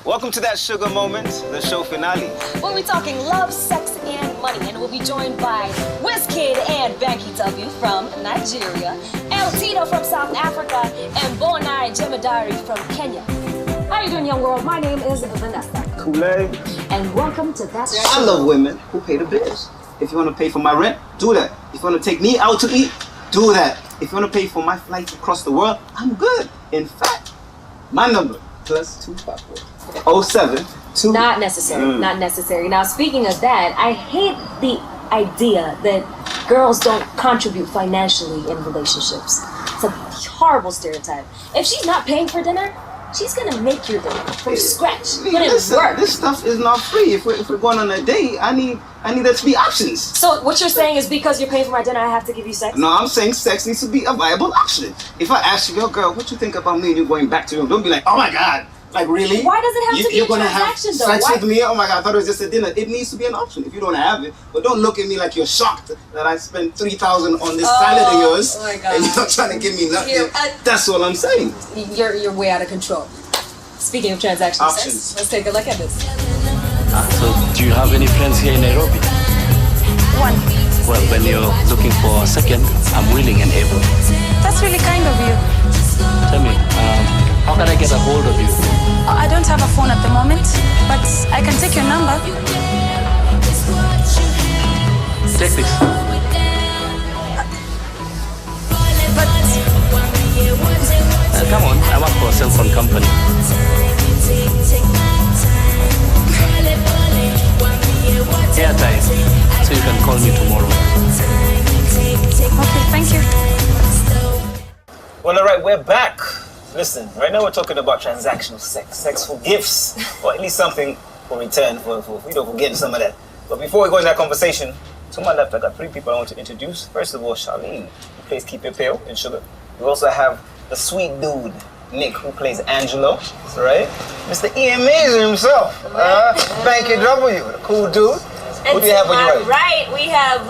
Welcome to that Shuga moment, the show finale. We'll be talking love, sex, and money, and we'll be joined by Wizkid and Banky W from Nigeria, L-tido from South Africa, and Jemedari from Kenya. How you doing, young world? My name is Vanessa. Kool-Aid. And welcome to that show. I love women who pay the bills. If you want to pay for my rent, do that. If you want to take me out to eat, do that. If you want to pay for my flights across the world, I'm good. In fact, my number, +254. 07. Not necessary, not necessary. Now, speaking of that, I hate the idea that girls don't contribute financially in relationships. It's a horrible stereotype. If she's not paying for dinner, she's gonna make your dinner from scratch. Put in work. This stuff is not free. If we're going on a date, I need there to be options. So what you're saying is because you're paying for my dinner, I have to give you sex? No, I'm saying sex needs to be a viable option. If I ask you, yo, girl, what you think about me and you going back to your room, don't be like, oh my God. Like, really? Why does it have to be a transaction, though? Sex with me? Oh my God, I thought it was just a dinner. It needs to be an option if you don't have it. But don't look at me like you're shocked that I spent $3,000 on this salad of yours. Oh my God. And you're not trying to give me nothing. That's all I'm saying. You're way out of control. Speaking of transactional options. Sex, let's take a look at this. So, do you have any friends here in Nairobi? One. Well, when you're looking for a second, I'm willing and able. That's really kind of you. Tell me, how can I get a hold of you? I don't have a phone at the moment, but I can take your number. Take this. But Come on, I work for a cell phone company. Airtime, so you can call me tomorrow. okay, thank you. Well, all right, we're back. Listen, right now we're talking about transactional sex. Sex for gifts, or at least something for return, for getting some of that. But before we go into that conversation, to my left, I got 3 people I want to introduce. First of all, Charlene, who plays Keep It Pale in Shuga. We also have the sweet dude, Nick, who plays Angelo, right? Mr. EMA himself, Banky W, the cool dude. Who do you have on your right? We have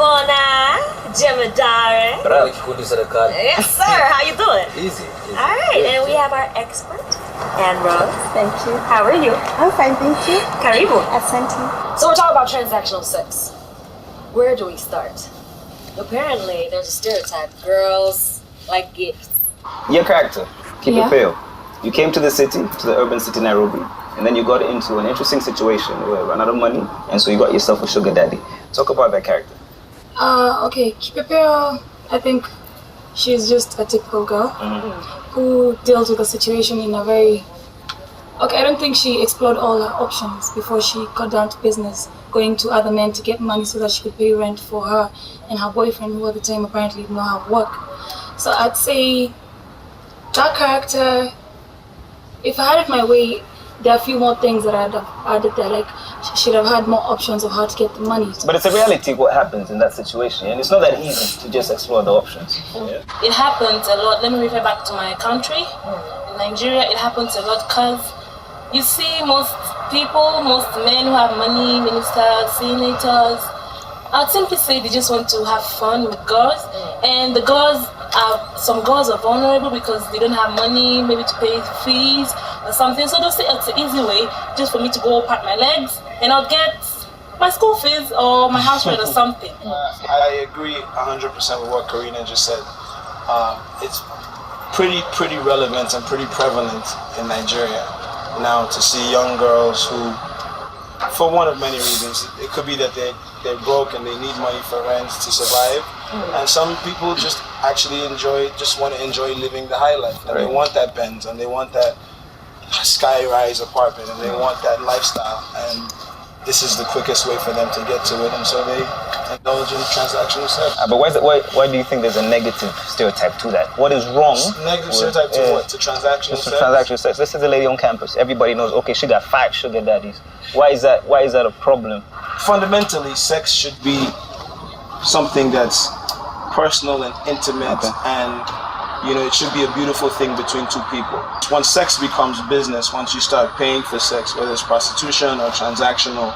Jemedari. Yes, sir. How you doing? Easy. All right, and we have our expert, Anne Rose. Thank you. How are you? I'm fine, thank you. Karibu. Asante. So we're talking about transactional sex. Where do we start? Apparently, there's a stereotype. Girls like gifts. Your character, Keep It Pale. You came to the city, to the urban city Nairobi, and then you got into an interesting situation where you ran out of money, and so you got yourself a sugar daddy. Talk about that character. Okay, Keep It Pale, I think she's just a typical girl who deals with the situation in a very... Okay, I don't think she explored all her options before she got down to business, going to other men to get money so that she could pay rent for her and her boyfriend, who at the time apparently didn't know how to work. So I'd say that character, if I had it my way, there are a few more things that I'd have added there, like she should have had more options of how to get the money. But it's a reality what happens in that situation, and it's not that easy to just explore the options. Yeah. It happens a lot. Let me refer back to my country. In Nigeria, it happens a lot because you see most people, most men who have money, ministers, senators, I'd simply say they just want to have fun with girls, and the girls some girls are vulnerable because they don't have money, maybe to pay fees or something. So they'll say it's an easy way just for me to go pack my legs and I'll get my school fees or my house rent or something. I agree 100% with what Karina just said. It's pretty relevant and pretty prevalent in Nigeria now to see young girls who, for one of many reasons, it could be that they're broke and they need money for rent to survive. And some people just actually want to enjoy living the high life. And they want that Benz and they want that sky-rise apartment and they want that lifestyle. And this is the quickest way for them to get to it. And so they indulge in transactional sex. But why do you think there's a negative stereotype to that? What is wrong? Negative stereotype to what? To transactional sex? Transactional sex. This is a lady on campus. Everybody knows, okay, she got 5 sugar daddies. Why is that a problem? Fundamentally, sex should be something that's personal and intimate, and it should be a beautiful thing between 2 people. Once sex becomes business, once you start paying for sex, whether it's prostitution or transactional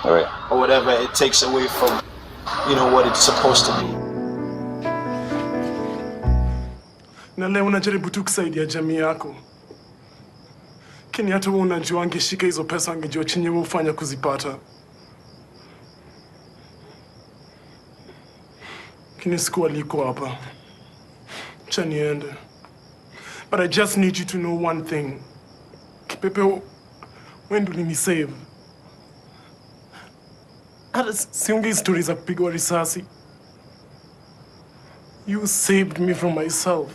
or whatever, it takes away from what it's supposed to be. Na leo unajaribu tu kusaidia jamii yako. Lakini hata wewe unajua angeshika hizo pesa angejua chenye ufanya kuzipata. Lakini sikuwa liko hapa. Acha niende. But I just need you to know one thing. Kipepeo, when do you save? Hata siongei stories za kupigwa risasi. You saved me from myself.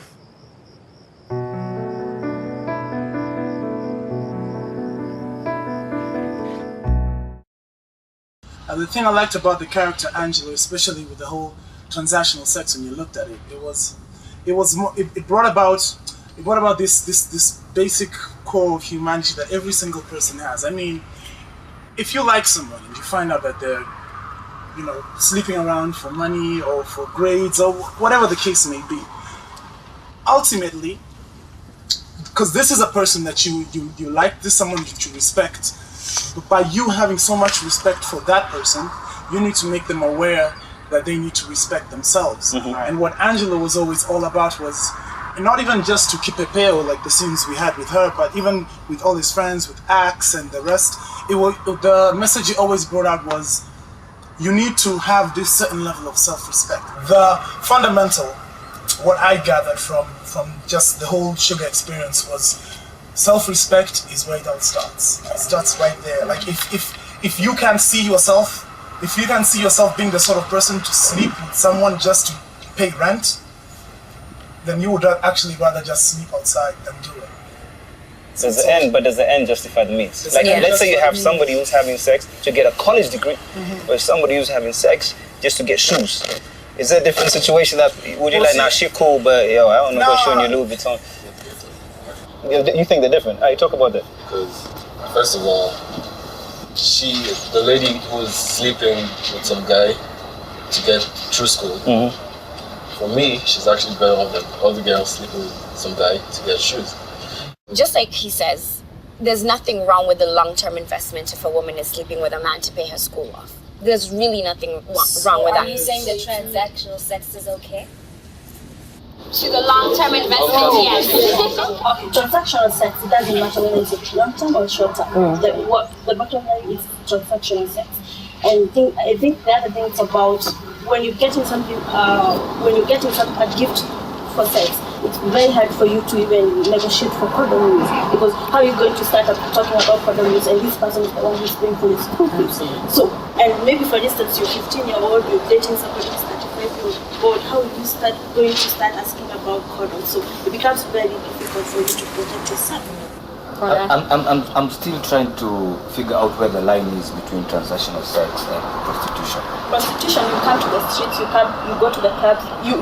The thing I liked about the character Angela, especially with the whole transactional sex, when you looked at it, it brought about this basic core of humanity that every single person has. I mean, if you like someone and you find out that they're, you know, sleeping around for money or for grades or whatever the case may be, ultimately, because this is a person that you like, this is someone that you respect, but by you having so much respect for that person, you need to make them aware that they need to respect themselves. Mm-hmm. And what Angela was always all about was, not even just to keep Kipepeo, like the scenes we had with her, but even with all his friends, with Axe and the rest, the message he always brought out was, you need to have this certain level of self-respect. The fundamental, what I gathered from just the whole Shuga experience was, self-respect is where it all starts. It starts right there. Like if you can see yourself, being the sort of person to sleep with someone just to pay rent, then you would actually rather just sleep outside than do it. Does the end justify the means? Like, let's say you have somebody who's having sex to get a college degree, or somebody who's having sex just to get shoes. Is that a different situation? That would you like, nah, she cool, but yo, I don't know about showing you Louis Vuitton. You think they're different? All right, talk about that. Because first of all, the lady who was sleeping with some guy to get through school. Mm-hmm. For me, she's actually better off than all the girls sleeping with some guy to get shoes. Just like he says, there's nothing wrong with the long-term investment if a woman is sleeping with a man to pay her school off. There's really nothing wrong with that. Are you saying that transactional sex is okay? To the long-term investment, yes. Okay, transactional sex, it doesn't matter whether it's long-term or short-term. The bottom line is transactional sex. And I think the other thing is about when you're getting something, a gift for sex, it's very hard for you to even negotiate for condom use, because how are you going to start talking about condom use and this person is the one who's paying for his school fees? So, and maybe for instance, you're 15-year-old, you're dating somebody who's 35-year-old, how would you start asking about condoms? So it becomes very difficult for you to protect yourself. I'm still trying to figure out where the line is between transactional sex and prostitution. Prostitution, you come to the streets, you go to the clubs, you're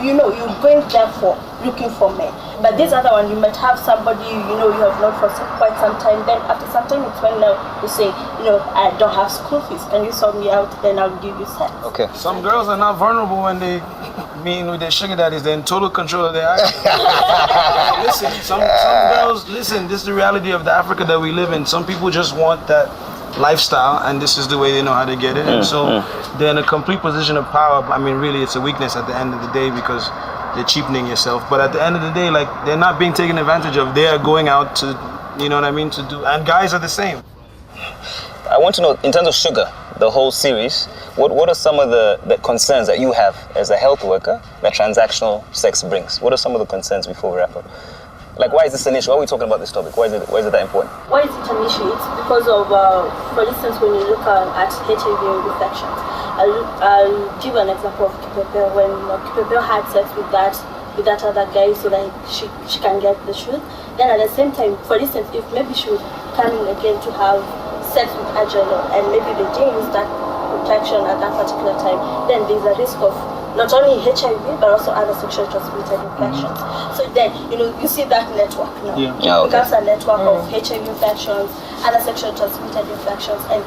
going there for looking for men. But this other one, you might have somebody you have known for quite some time. Then after some time, it's when now you say, I don't have school fees. Can you sort me out? Then I'll give you sex. Okay. Some girls are not vulnerable when they meet with their sugar daddies. They're in total control of their actions. Listen, some girls, this is the reality of the Africa that we live in. Some people just want that lifestyle, and this is the way they know how to get it. And so they're in a complete position of power. I mean, really, it's a weakness at the end of the day because they're cheapening yourself. But at the end of the day, like, they're not being taken advantage of. They are going out to, to do. And guys are the same. I want to know, in terms of Shuga, the whole series, what are some of the concerns that you have as a health worker that transactional sex brings? What are some of the concerns before we wrap up? Like, why is this an issue? Why are we talking about this topic? Why is it that important? Why is it an issue? It's because of, for instance, when you look at HIV infections. I'll give an example of Kipepeo. When Kipepeo had sex with that other guy so that she can get the truth. Then at the same time, for instance, if maybe she would come in again to have sex with Angelo and maybe they didn't use that protection at that particular time, then there's a risk of not only HIV but also other sexually transmitted infections. So then you see that network now. It becomes a network of HIV infections, other sexually transmitted infections, and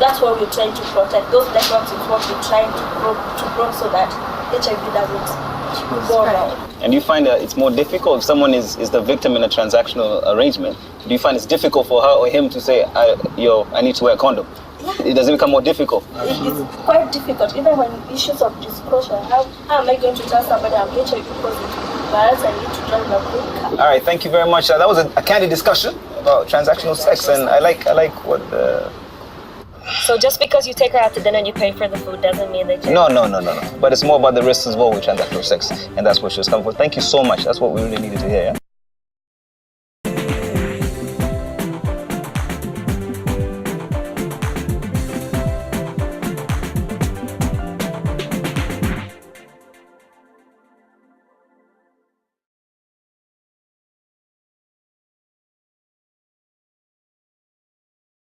that's what we're trying to protect. Those networks is what we're trying to probe so that HIV doesn't go around. And you find that it's more difficult if someone is the victim in a transactional arrangement? Do you find it's difficult for her or him to say, I need to wear a condom? Yeah. It doesn't become more difficult? It's quite difficult, even when issues of disclosure. How am I going to tell somebody I'm HIV positive, whereas I need to drive a good car? All right, thank you very much. That was a candid discussion. about transactional sex, and I like what the. So just because you take her out to dinner and you pay for the food doesn't mean that you... No. But it's more about the risks involved with transactional sex, and that's what she was coming for. Thank you so much. That's what we really needed to hear. Yeah?